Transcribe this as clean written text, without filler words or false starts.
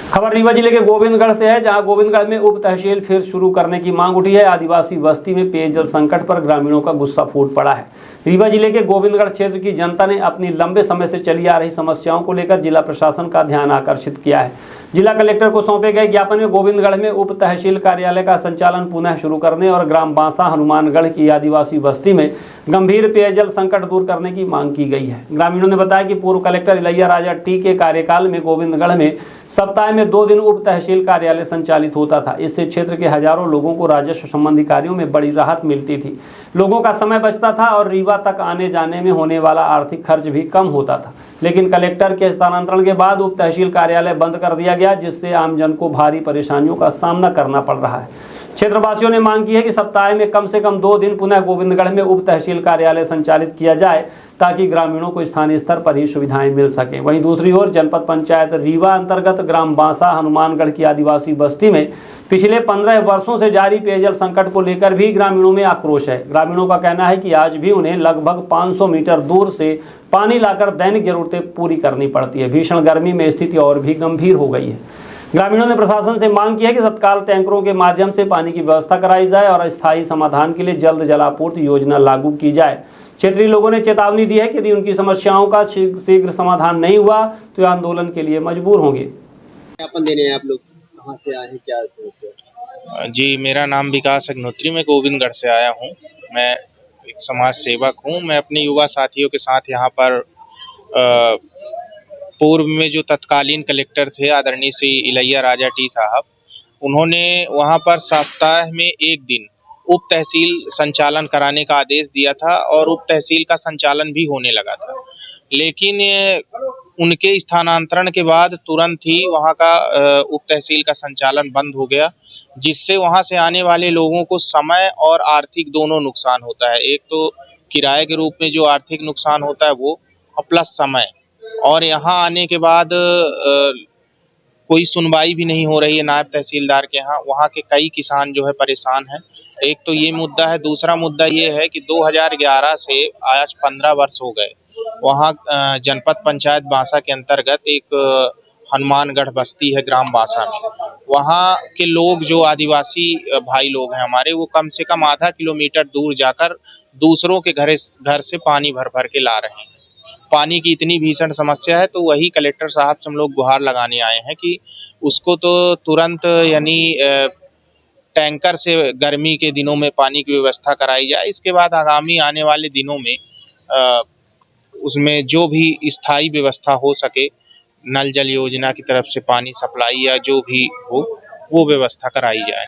खबर रीवा जिले के गोविंदगढ़ से है, जहां गोविंदगढ़ में उप तहसील फिर शुरू करने की मांग उठी है। आदिवासी बस्ती में पेयजल संकट पर ग्रामीणों का गुस्सा फूट पड़ा है। रीवा जिले के गोविंदगढ़ क्षेत्र की जनता ने अपनी लंबे समय से चली आ रही समस्याओं को लेकर जिला प्रशासन का ध्यान आकर्षित किया है। जिला कलेक्टर को सौंपे गए ज्ञापन में गोविंदगढ़ में उप तहसील कार्यालय का संचालन पुनः शुरू करने और ग्राम बांसा हनुमानगढ़ की आदिवासी बस्ती में गंभीर पेयजल संकट दूर करने की मांग की गई है। ग्रामीणों ने बताया कि पूर्व कलेक्टर इलैया राजा टी के कार्यकाल में गोविंदगढ़ में सप्ताह में 2 दिन उप तहसील कार्यालय संचालित होता था। इससे क्षेत्र के हजारों लोगों को राजस्व संबंधी कार्यों में बड़ी राहत मिलती थी। लोगों का समय बचता था और रीवा तक आने जाने में होने वाला आर्थिक खर्च भी कम होता था। लेकिन कलेक्टर के स्थानांतरण के बाद उप तहसील कार्यालय बंद कर दिया गया, जिससे आमजन को भारी परेशानियों का सामना करना पड़ रहा है। क्षेत्रवासियों ने मांग की है कि सप्ताह में कम से कम 2 दिन पुनः गोविंदगढ़ में उप तहसील कार्यालय संचालित किया जाए, ताकि ग्रामीणों को स्थानीय स्तर पर ही सुविधाएं मिल सकें। वहीं दूसरी ओर जनपद पंचायत रीवा अंतर्गत ग्राम बांसा हनुमानगढ़ की आदिवासी बस्ती में पिछले 15 वर्षों से जारी पेयजल संकट को लेकर भी ग्रामीणों में आक्रोश है। ग्रामीणों का कहना है कि आज भी उन्हें लगभग 500 मीटर दूर से पानी लाकर दैनिक जरूरतें पूरी करनी पड़ती है। भीषण गर्मी में स्थिति और भी गंभीर हो गई है। ग्रामीणों ने प्रशासन से मांग की है कि तत्काल टैंकरों के माध्यम से पानी की व्यवस्था कराई जाए और स्थायी समाधान के लिए जल्द जलापूर्ति योजना लागू की जाए। क्षेत्रीय लोगों ने चेतावनी दी है कि यदि उनकी समस्याओं का शीघ्र समाधान नहीं हुआ तो आंदोलन के लिए मजबूर होंगे। ज्ञापन देने हैं आप लोग, कहाँ से आए हैं, क्या समस्या? जी, मेरा नाम विकास अग्निहोत्री, मैं गोविंदगढ़ से आया हूँ। मैं एक समाज सेवक हूँ। मैं अपने युवा साथियों के साथ यहाँ पर पूर्व में जो तत्कालीन कलेक्टर थे आदरणीय श्री इलैया राजा टी साहब, उन्होंने वहाँ पर सप्ताह में 1 दिन उप तहसील संचालन कराने का आदेश दिया था और उप तहसील का संचालन भी होने लगा था। लेकिन उनके स्थानांतरण के बाद तुरंत ही वहाँ का उप तहसील का संचालन बंद हो गया, जिससे वहाँ से आने वाले लोगों को समय और आर्थिक दोनों नुकसान होता है। एक तो किराए के रूप में जो आर्थिक नुकसान होता है वो, और प्लस समय। और यहाँ आने के बाद कोई सुनवाई भी नहीं हो रही है नायब तहसीलदार के यहाँ। वहाँ के कई किसान जो है परेशान हैं। एक तो ये मुद्दा है। दूसरा मुद्दा ये है कि 2011 से आज 15 वर्ष हो गए। वहाँ जनपद पंचायत बांसा के अंतर्गत एक हनुमानगढ़ बस्ती है ग्राम बांसा में। वहाँ के लोग जो आदिवासी भाई लोग हैं हमारे, वो कम से कम आधा किलोमीटर दूर जाकर दूसरों के घर से पानी भर भर के ला रहे हैं। पानी की इतनी भीषण समस्या है, तो वही कलेक्टर साहब से हम लोग गुहार लगाने आए हैं कि उसको तो तुरंत यानी टैंकर से गर्मी के दिनों में पानी की व्यवस्था कराई जाए। इसके बाद आगामी आने वाले दिनों में उसमें जो भी स्थायी व्यवस्था हो सके, नल जल योजना की तरफ से पानी सप्लाई या जो भी हो, वो व्यवस्था कराई जाए।